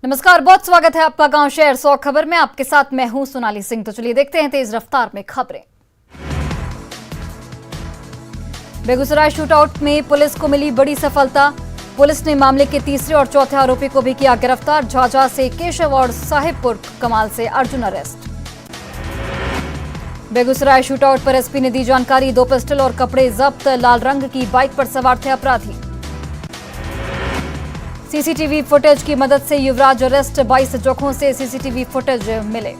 नमस्कार, बहुत स्वागत है आपका गांव शहर 100 खबर में। आपके साथ मैं हूं सोनाली सिंह। तो चलिए देखते हैं तेज रफ्तार में खबरें। बेगूसराय शूटआउट में पुलिस को मिली बड़ी सफलता। पुलिस ने मामले के तीसरे और चौथे आरोपी को भी किया गिरफ्तार। झाझा से केशव और साहिबपुर कमाल से अर्जुन अरेस्ट। बेगूसराय शूटआउट पर एसपी ने दी जानकारी। 2 पिस्टल और कपड़े जब्त। लाल रंग की बाइक पर सवार थे अपराधी। सीसीटीवी फुटेज की मदद से युवराज अरेस्ट। 22 जगहों से सीसीटीवी फुटेज मिले।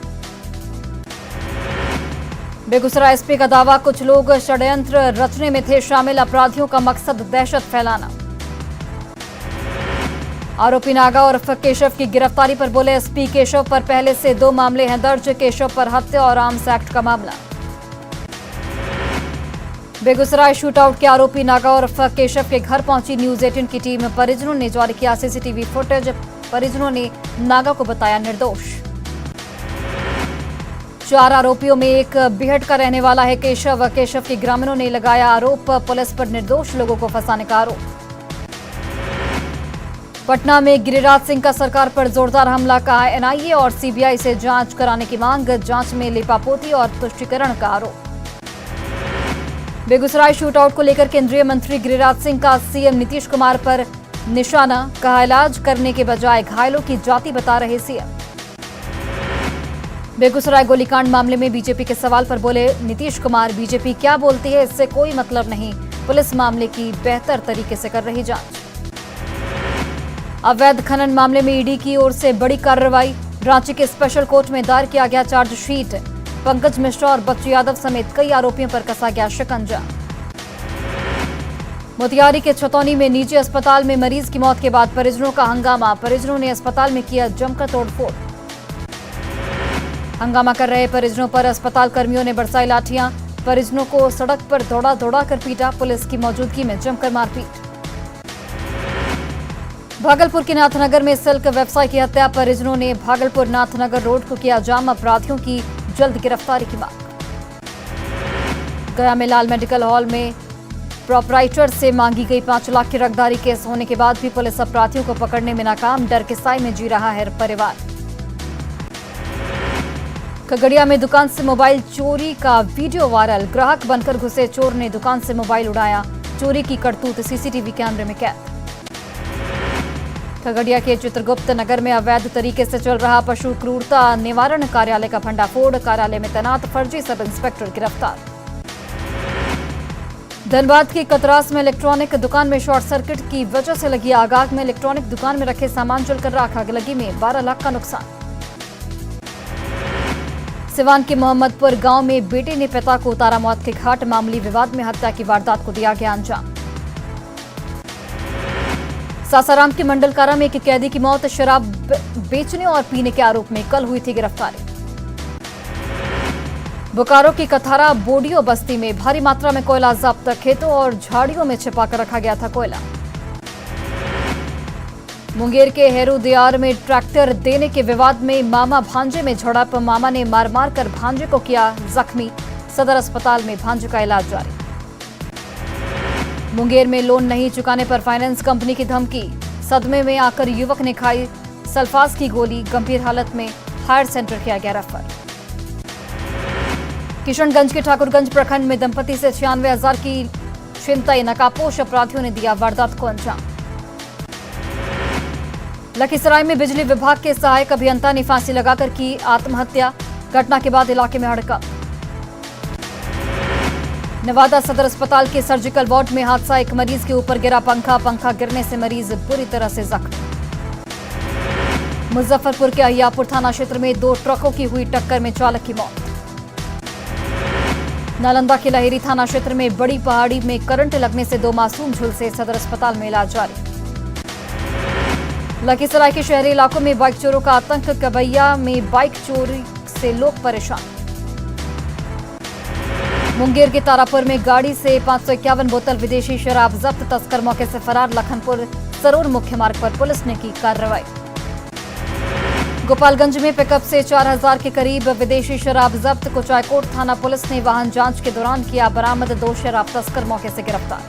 बेगूसराय एसपी का दावा, कुछ लोग षड्यंत्र रचने में थे शामिल। अपराधियों का मकसद दहशत फैलाना। आरोपी नागा और केशव की गिरफ्तारी पर बोले एसपी, केशव पर पहले से 2 मामले हैं दर्ज। केशव पर हत्या और आर्म्स एक्ट का मामला। बेगूसराय शूटआउट के आरोपी नागा और केशव के घर पहुंची न्यूज 18 की टीम। परिजनों ने जारी किया सीसीटीवी फुटेज। परिजनों ने नागा को बताया निर्दोष। 4 आरोपियों में एक बिहट का रहने वाला है केशव। केशव के ग्रामीणों ने लगाया आरोप, पुलिस पर निर्दोष लोगों को फंसाने का आरोप। पटना में गिरिराज सिंह का सरकार पर जोरदार हमला। कहा एनआईए और सीबीआई से जांच कराने की मांग। जांच में लिपापोती और तुष्टीकरण का आरोप। बेगूसराय शूटआउट को लेकर केंद्रीय मंत्री गिरिराज सिंह का सीएम नीतीश कुमार पर निशाना। कहा इलाज करने के बजाय घायलों की जाति बता रहे सीएम। बेगूसराय गोलीकांड मामले में बीजेपी के सवाल पर बोले नीतीश कुमार, बीजेपी क्या बोलती है इससे कोई मतलब नहीं। पुलिस मामले की बेहतर तरीके से कर रही जांच। अवैध खनन मामले में ईडी की ओर से बड़ी कार्रवाई। रांची के स्पेशल कोर्ट में दायर किया गया चार्जशीट। पंकज मिश्रा और बच्चू यादव समेत कई आरोपियों पर कसा गया शिकंजा। मोतिहारी के छतौनी में निजी अस्पताल में मरीज की मौत के बाद परिजनों का हंगामा। परिजनों ने अस्पताल में किया जमकर तोड़फोड़। हंगामा कर रहे परिजनों पर अस्पताल कर्मियों ने बरसाई लाठियां। परिजनों को सड़क पर दौड़ा दौड़ा कर पीटा। पुलिस की मौजूदगी में जमकर मारपीट। भागलपुर के नाथनगर में सिल्क व्यवसाय की हत्या। परिजनों ने भागलपुर नाथनगर रोड को किया जाम। अपराधियों की जल्द गिरफ्तारी की मांग। गया में लाल मेडिकल हॉल में प्रोपराइटर से मांगी गई 5 लाख की रंगदारी। केस होने के बाद भी पुलिस अपराधियों को पकड़ने में नाकाम। डर के साए में जी रहा है परिवार। खगड़िया में दुकान से मोबाइल चोरी का वीडियो वायरल। ग्राहक बनकर घुसे चोर ने दुकान से मोबाइल उड़ाया। चोरी की करतूत सीसीटीवी कैमरे में कैद। खगड़िया के चित्रगुप्त नगर में अवैध तरीके से चल रहा पशु क्रूरता निवारण कार्यालय का भंडाफोड़। कार्यालय में तैनात फर्जी सब इंस्पेक्टर गिरफ्तार। धनबाद की कतरास में इलेक्ट्रॉनिक दुकान में शॉर्ट सर्किट की वजह से लगी आग। आग में इलेक्ट्रॉनिक दुकान में रखे सामान जलकर राख। आगलगी में 12 लाख का नुकसान। सिवान के मोहम्मदपुर गांव में बेटे ने पिता को उतारा मौत के घाट। मामूली विवाद में हत्या की वारदात को दिया गया अंजाम। सासाराम के मंडल कारा में एक कैदी की मौत। शराब बेचने और पीने के आरोप में कल हुई थी गिरफ्तारी। बोकारो की कथारा बोडियो बस्ती में भारी मात्रा में कोयला जब्त। खेतों और झाड़ियों में छिपाकर रखा गया था कोयला। मुंगेर के हेरुदियार में ट्रैक्टर देने के विवाद में मामा भांजे में झड़प। मामा ने मार मार कर भांजे को किया जख्मी। सदर अस्पताल में भांजे का इलाज जारी। मुंगेर में लोन नहीं चुकाने पर फाइनेंस कंपनी की धमकी। सदमे में आकर युवक ने खाई सल्फास की गोली। गंभीर हालत में हायर सेंटर किया गया रेफर। किशनगंज के ठाकुरगंज प्रखंड में दंपति से 96,000 की छिनतई। नकाबपोश अपराधियों ने दिया वारदात को अंजाम। लखीसराय में बिजली विभाग के सहायक अभियंता ने फांसी लगाकर की आत्महत्या। घटना के बाद इलाके में हड़कंप। नवादा सदर अस्पताल के सर्जिकल वार्ड में हादसा। एक मरीज के ऊपर गिरा पंखा गिरने से मरीज बुरी तरह से जख्मी। मुजफ्फरपुर के अहियापुर थाना क्षेत्र में 2 ट्रकों की हुई टक्कर में चालक की मौत। नालंदा के लहेरी थाना क्षेत्र में बड़ी पहाड़ी में करंट लगने से 2 मासूम झुलसे। सदर अस्पताल में इलाज जारी। लखीसराय के शहरी इलाकों में बाइक चोरों का आतंक। कबैया में बाइक चोरी से लोग परेशान। मुंगेर के तारापुर में गाड़ी से 551 बोतल विदेशी शराब जब्त। तस्कर मौके से फरार। लखनपुर सरोर मुख्य मार्ग पर पुलिस ने की कार्रवाई। गोपालगंज में पिकअप से 4,000 के करीब विदेशी शराब जब्त। कुचायकोट थाना पुलिस ने वाहन जांच के दौरान किया बरामद। 2 शराब तस्कर मौके से गिरफ्तार।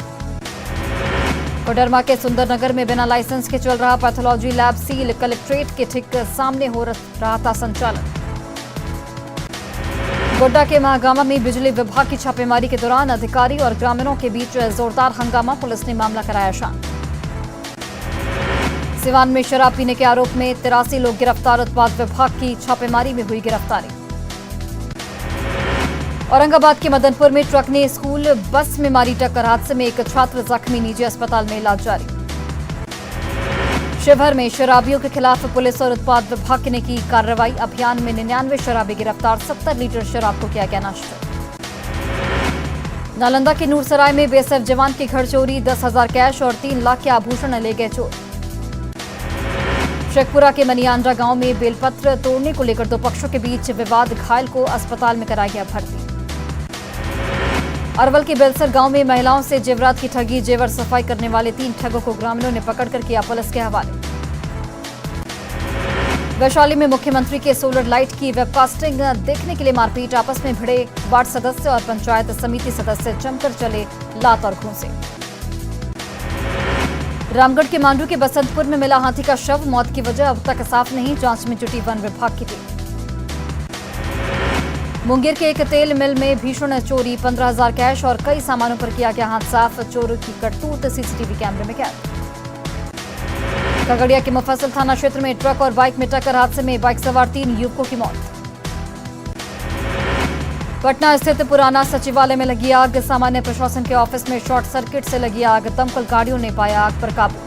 कोडरमा के सुंदरनगर में बिना लाइसेंस के चल रहा पैथोलॉजी लैब सील, कलेक्ट्रेट के ठीक सामने हो रहा था संचालन। गोड्डा के महागामा में बिजली विभाग की छापेमारी के दौरान अधिकारी और ग्रामीणों के बीच जोरदार हंगामा, पुलिस ने मामला कराया शांत। सिवान में शराब पीने के आरोप में 83 लोग गिरफ्तार, उत्पाद विभाग की छापेमारी में हुई गिरफ्तारी। औरंगाबाद के मदनपुर में ट्रक ने स्कूल बस में मारी टक्कर, हादसे में एक छात्र जख्मी, निजी अस्पताल में इलाज जारी। शिवहर में शराबियों के खिलाफ पुलिस और उत्पाद विभाग ने की कार्रवाई, अभियान में 99 शराबी गिरफ्तार, 70 लीटर शराब को किया गया नष्ट। नालंदा के नूरसराय में बीएसएफ जवान के घर चोरी, 10,000 कैश और 3 लाख के आभूषण ले गए चोर। शेखपुरा के मनियांड्रा गांव में बेलपत्र तोड़ने को लेकर दो पक्षों के बीच विवाद, घायल को अस्पताल में कराया गया भर्ती। अरवल के बेलसर गांव में महिलाओं से जेवरात की ठगी, जेवर सफाई करने वाले 3 ठगों को ग्रामीणों ने पकड़कर किया पुलिस के हवाले। वैशाली में मुख्यमंत्री के सोलर लाइट की वेबकास्टिंग देखने के लिए मारपीट, आपस में भिड़े वार्ड सदस्य और पंचायत समिति सदस्य, जमकर चले लात और घूंसे। रामगढ़ के मांडू के बसंतपुर में मिला हाथी का शव, मौत की वजह अब तक साफ नहीं, जांच में जुटी वन विभाग की टीम। मुंगेर के एक तेल मिल में भीषण चोरी, 15,000 कैश और कई सामानों पर किया गया हाथ साफ, चोरों की करतूत सीसीटीवी कैमरे में कैद। खगड़िया के मुफस्सिल थाना क्षेत्र में ट्रक और बाइक में टक्कर, हादसे में बाइक सवार 3 युवकों की मौत। पटना स्थित पुराना सचिवालय में लगी आग, सामान्य प्रशासन के ऑफिस में शॉर्ट सर्किट से लगी आग, दमकल गाड़ियों ने पाया आग पर काबू।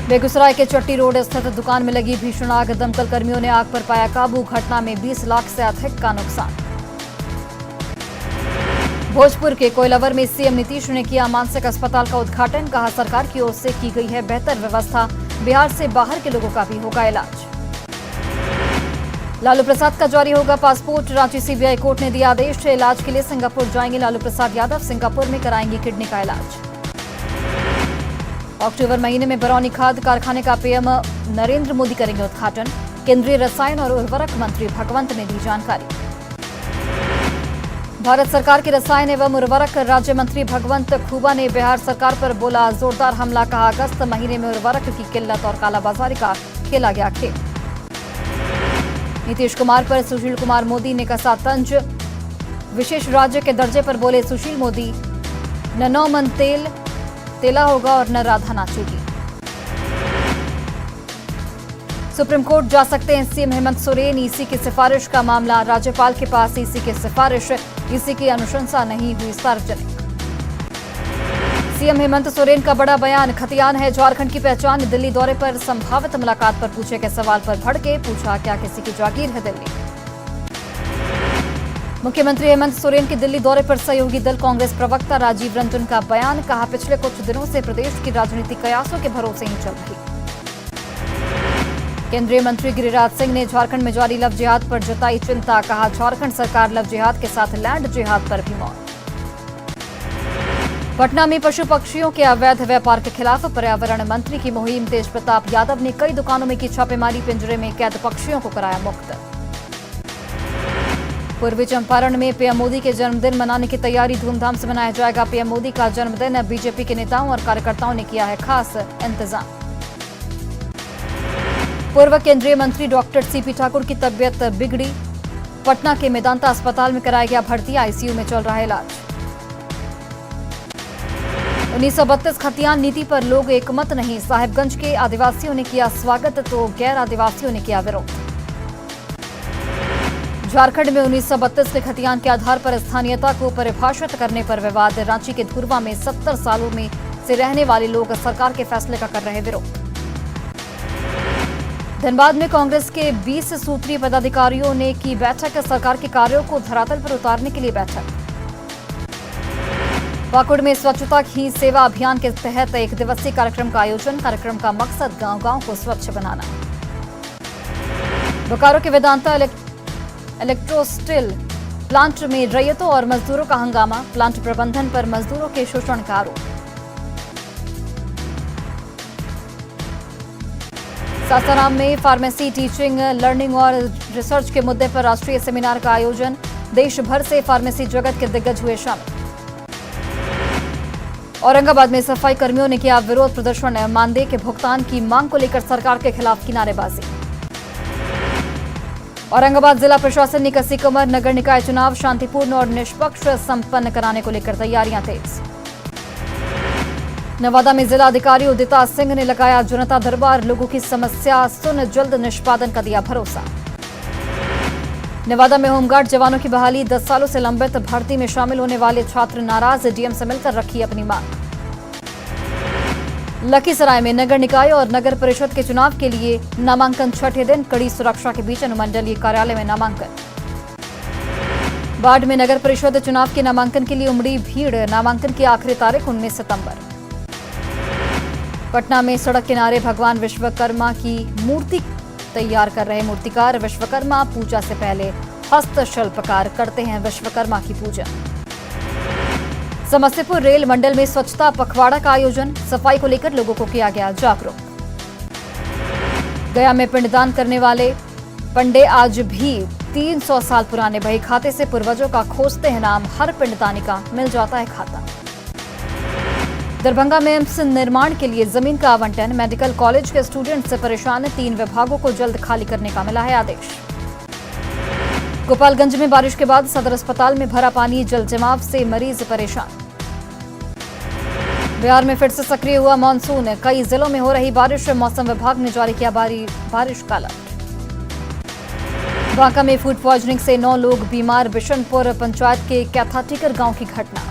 बेगूसराय के चट्टी रोड स्थित दुकान में लगी भीषण आग, दमकल कर्मियों ने आग पर पाया काबू, घटना में 20 लाख से अधिक का नुकसान। भोजपुर के कोइलावर में सीएम नीतीश ने किया मानसिक अस्पताल का उद्घाटन, कहा सरकार की ओर से की गई है बेहतर व्यवस्था, बिहार से बाहर के लोगों का भी होगा इलाज। लालू प्रसाद का जारी होगा पासपोर्ट, रांची सीबीआई कोर्ट ने दिया आदेश, इलाज के लिए सिंगापुर जाएंगे लालू प्रसाद यादव, सिंगापुर में कराएंगे किडनी का इलाज। अक्टूबर महीने में बरौनी खाद कारखाने का पीएम नरेंद्र मोदी करेंगे उद्घाटन, केंद्रीय रसायन और उर्वरक मंत्री भगवंत ने दी जानकारी। भारत सरकार के रसायन एवं उर्वरक राज्य मंत्री भगवंत खुबा ने बिहार सरकार पर बोला जोरदार हमला, कहा अगस्त महीने में उर्वरक की किल्लत और कालाबाजारी का खेला गया खेल। नीतीश कुमार पर सुशील कुमार मोदी ने कसा तंज, विशेष राज्य के दर्जे पर बोले सुशील मोदी, न 9 मन तेला होगा और न राधा नाचेगी। सुप्रीम कोर्ट जा सकते हैं सीएम हेमंत सोरेन, ईसी की सिफारिश का मामला राज्यपाल के पास, ईसी की सिफारिश, ईसी की अनुशंसा नहीं हुई सार्वजनिक। सीएम हेमंत सोरेन का बड़ा बयान, खतियान है झारखंड की पहचान, दिल्ली दौरे पर संभावित मुलाकात पर पूछे गए सवाल पर भड़के, पूछा क्या किसी की जागीर है दिल्ली। मुख्यमंत्री हेमंत सोरेन के दिल्ली दौरे पर सहयोगी दल कांग्रेस प्रवक्ता राजीव रंजन का बयान, कहा पिछले कुछ दिनों से प्रदेश की राजनीति कयासों के भरोसे ही चल रही। केंद्रीय मंत्री गिरिराज सिंह ने झारखंड में जारी लव जिहाद पर जताई चिंता, कहा झारखंड सरकार लव जिहाद के साथ लैंड जिहाद पर भी मौन। पटना में पशु पक्षियों के अवैध व्यापार के खिलाफ पर्यावरण मंत्री की मुहिम, तेज प्रताप यादव ने कई दुकानों में की छापेमारी, पिंजरे में कैद पक्षियों को कराया मुक्त। पूर्वी चंपारण में पीएम मोदी के जन्मदिन मनाने की तैयारी धूमधाम से मनाया जाएगा, पीएम मोदी का जन्मदिन, बीजेपी के नेताओं और कार्यकर्ताओं ने किया है खास इंतजाम। पूर्व केंद्रीय मंत्री डॉक्टर सीपी ठाकुर की तबियत बिगड़ी, पटना के मेदांता अस्पताल में कराया गया भर्ती, आईसीयू में चल रहा है इलाज। 1932 खतियान नीति पर लोग एकमत नहीं, साहिबगंज के आदिवासियों ने किया स्वागत तो गैर आदिवासियों ने किया विरोध। झारखंड में 1932 के खतियान के आधार पर स्थानीयता को परिभाषित करने पर विवाद, रांची के धुरवा में 70 सालों में से रहने वाले लोग सरकार के फैसले का कर रहे विरोध। धनबाद में कांग्रेस के 20 सूत्रीय पदाधिकारियों ने की बैठक, सरकार के कार्यों को धरातल पर उतारने के लिए बैठक। पाकुड़ में स्वच्छता ही सेवा अभियान के तहत 1 दिवसीय कार्यक्रम का आयोजन, कार्यक्रम का मकसद गांव-गांव को स्वच्छ बनाना। बोकारो के वेदांता इलेक्ट्रोस्टिल प्लांट में रैयतों और मजदूरों का हंगामा, प्लांट प्रबंधन पर मजदूरों के शोषण का आरोप। सासाराम में फार्मेसी, टीचिंग, लर्निंग और रिसर्च के मुद्दे पर राष्ट्रीय सेमिनार का आयोजन, देश भर से फार्मेसी जगत के दिग्गज हुए शामिल। औरंगाबाद में सफाई कर्मियों ने किया विरोध प्रदर्शन, मानदेय के भुगतान की मांग को लेकर सरकार के खिलाफ की नारेबाजी। औरंगाबाद जिला प्रशासन ने कसी कमर, नगर निकाय चुनाव शांतिपूर्ण और निष्पक्ष संपन्न कराने को लेकर तैयारियां तेज। नवादा में जिला अधिकारी उदिता सिंह ने लगाया जनता दरबार, लोगों की समस्या सुन जल्द निष्पादन का दिया भरोसा। नवादा में होमगार्ड जवानों की बहाली, 10 सालों से लंबित भर्ती में शामिल होने वाले छात्र नाराज, डीएम से मिलकर रखी अपनी मांग। लखीसराय में नगर निकाय और नगर परिषद के चुनाव के लिए नामांकन छठे दिन, कड़ी सुरक्षा के बीच अनुमंडलीय कार्यालय में नामांकन। बाढ़ में नगर परिषद चुनाव के नामांकन के लिए उमड़ी भीड़, नामांकन की आखिरी तारीख 19 सितंबर। पटना में सड़क किनारे भगवान विश्वकर्मा की मूर्ति तैयार कर रहे मूर्तिकार, विश्वकर्मा पूजा से पहले हस्तशिल्पकार करते हैं विश्वकर्मा की पूजा। समस्तीपुर रेल मंडल में स्वच्छता पखवाड़ा का आयोजन, सफाई को लेकर लोगों को किया गया जागरूक। गया में पिंडदान करने वाले पंडे आज भी 300 साल पुराने बही खाते से पूर्वजों का खोजते हैं नाम, हर पिंडदानी का मिल जाता है खाता। दरभंगा में एम्स निर्माण के लिए जमीन का आवंटन, मेडिकल कॉलेज के स्टूडेंट से परेशान, 3 विभागों को जल्द खाली करने का मिला है आदेश। गोपालगंज में बारिश के बाद सदर अस्पताल में भरा पानी, जल जमाव से मरीज परेशान। बिहार में फिर से सक्रिय हुआ मानसून, कई जिलों में हो रही बारिश, मौसम विभाग ने जारी किया बारिश का अलर्ट। बांका में फूड पॉइजनिंग से 9 लोग बीमार, बिशनपुर पंचायत के कैथाटिकर गांव की घटना।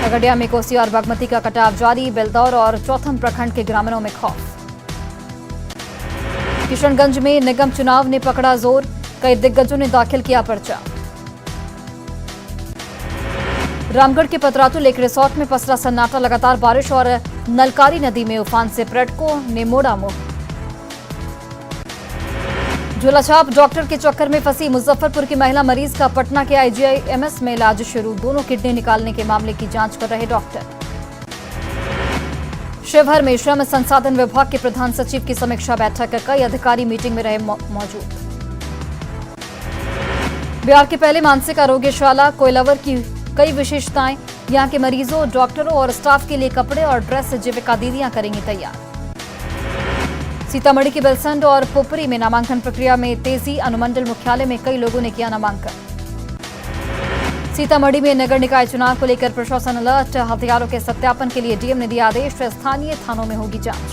खगड़िया में कोसी और बागमती का कटाव जारी, बेलदौर और चौथम प्रखंड के ग्रामीणों में खौफ। किशनगंज में निगम चुनाव ने पकड़ा जोर, कई दिग्गजों ने दाखिल किया पर्चा। रामगढ़ के पतरातू लेक रिसोर्ट में पसरा सन्नाटा, लगातार बारिश और नलकारी नदी में उफान से पर्यटकों ने मोड़ा मुंह। झोलाछाप डॉक्टर के चक्कर में फंसी मुजफ्फरपुर की महिला मरीज का पटना के आईजीआईएमएस में इलाज शुरू, दोनों किडनी निकालने के मामले की जांच कर रहे डॉक्टर। शिवहर में श्रम संसाधन विभाग के प्रधान सचिव की समीक्षा बैठक, कई अधिकारी मीटिंग में रहे मौजूद। बिहार के पहले मानसिक आरोग्यशाला कोइलवर की कई विशेषताएं, यहां के मरीजों, डॉक्टरों और स्टाफ के लिए कपड़े और ड्रेस जीविका दीदियां करेंगी तैयार। सीतामढ़ी के बेलसंड और पोपरी में नामांकन प्रक्रिया में तेजी, अनुमंडल मुख्यालय में कई लोगों ने किया नामांकन। सीतामढ़ी में नगर निकाय चुनाव को लेकर प्रशासन अलर्ट, हथियारों के सत्यापन के लिए डीएम ने दिया आदेश, स्थानीय थानों में होगी जांच।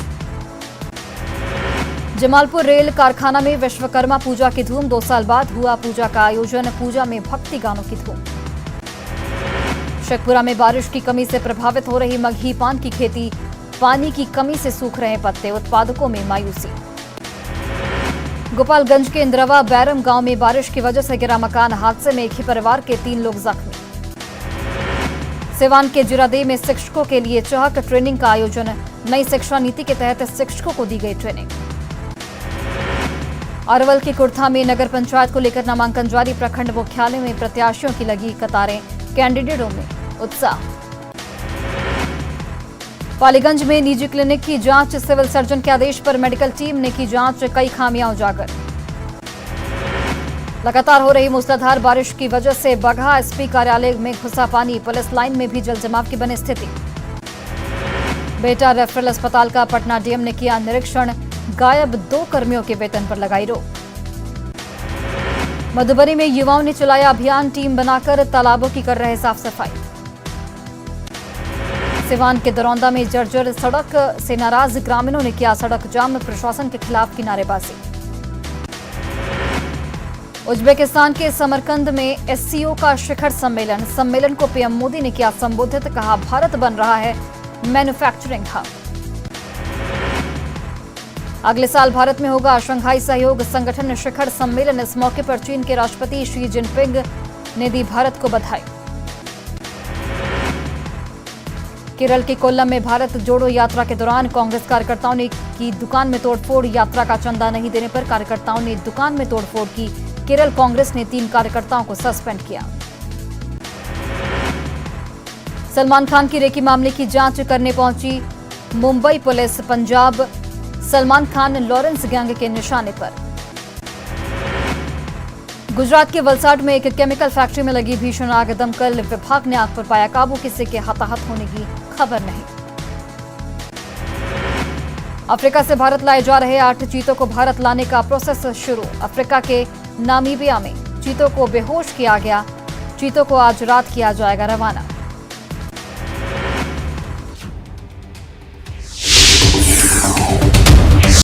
जमालपुर रेल कारखाना में विश्वकर्मा पूजा की धूम, 2 साल बाद हुआ पूजा का आयोजन, पूजा में भक्ति गानों की धूम। शेखपुरा में बारिश की कमी से प्रभावित हो रही मगही पान की खेती, पानी की कमी से सूख रहे पत्ते, उत्पादकों में मायूसी। गोपालगंज के इंद्रवा बैरम गांव में बारिश की वजह से गिरा मकान, हादसे में एक ही परिवार के 3 लोग जख्मी। सिवान के जिरादेह में शिक्षकों के लिए चहक ट्रेनिंग का आयोजन, नई शिक्षा नीति के तहत शिक्षकों को दी गई ट्रेनिंग। अरवल के कुर्था में नगर पंचायत को लेकर नामांकन जारी, प्रखंड मुख्यालय में प्रत्याशियों की लगी कतारें, कैंडिडेटों में उत्साह। पालीगंज में निजी क्लिनिक की जांच, सिविल सर्जन के आदेश पर मेडिकल टीम ने की जांच, कई खामियां उजागर। लगातार हो रही मूसलाधार बारिश की वजह से बगहा एसपी कार्यालय में घुसा पानी, पुलिस लाइन में भी जल जमाव की बनी स्थिति। बेटा रेफरल अस्पताल का पटना डीएम ने किया निरीक्षण, गायब 2 कर्मियों के वेतन पर लगाई रोक। मधुबनी में युवाओं ने चलाया अभियान, टीम बनाकर तालाबों की कर रहे साफ सफाई। सिवान के दरौंदा में जर्जर सड़क से नाराज ग्रामीणों ने किया सड़क जाम, प्रशासन के खिलाफ की नारेबाजी। उज्बेकिस्तान के समरकंद में एससीओ का शिखर सम्मेलन को पीएम मोदी ने किया संबोधित, कहा भारत बन रहा है मैन्युफैक्चरिंग हब। अगले साल भारत में होगा शंघाई सहयोग संगठन शिखर सम्मेलन, इस मौके पर चीन के राष्ट्रपति शी जिनपिंग ने दी भारत को बधाई। केरल के कोल्लम में भारत जोड़ो यात्रा के दौरान कांग्रेस कार्यकर्ताओं ने की दुकान में तोड़फोड़, यात्रा का चंदा नहीं देने पर कार्यकर्ताओं ने दुकान में तोड़फोड़ की, केरल कांग्रेस ने 3 कार्यकर्ताओं को सस्पेंड किया। सलमान खान की रेकी मामले की जांच करने पहुंची Mumbai police, Punjab Salman Khan Lawrence gang के निशाने पर। गुजरात के वलसाड में एक केमिकल फैक्ट्री में लगी भीषण आग, दमकल विभाग ने आग पर पाया काबू, किसी के हताहत होने की खबर नहीं। अफ्रीका से भारत लाए जा रहे 8 चीतों को भारत लाने का प्रोसेस शुरू। अफ्रीका के नामीबिया में चीतों को बेहोश किया गया। चीतों को आज रात किया जाएगा रवाना।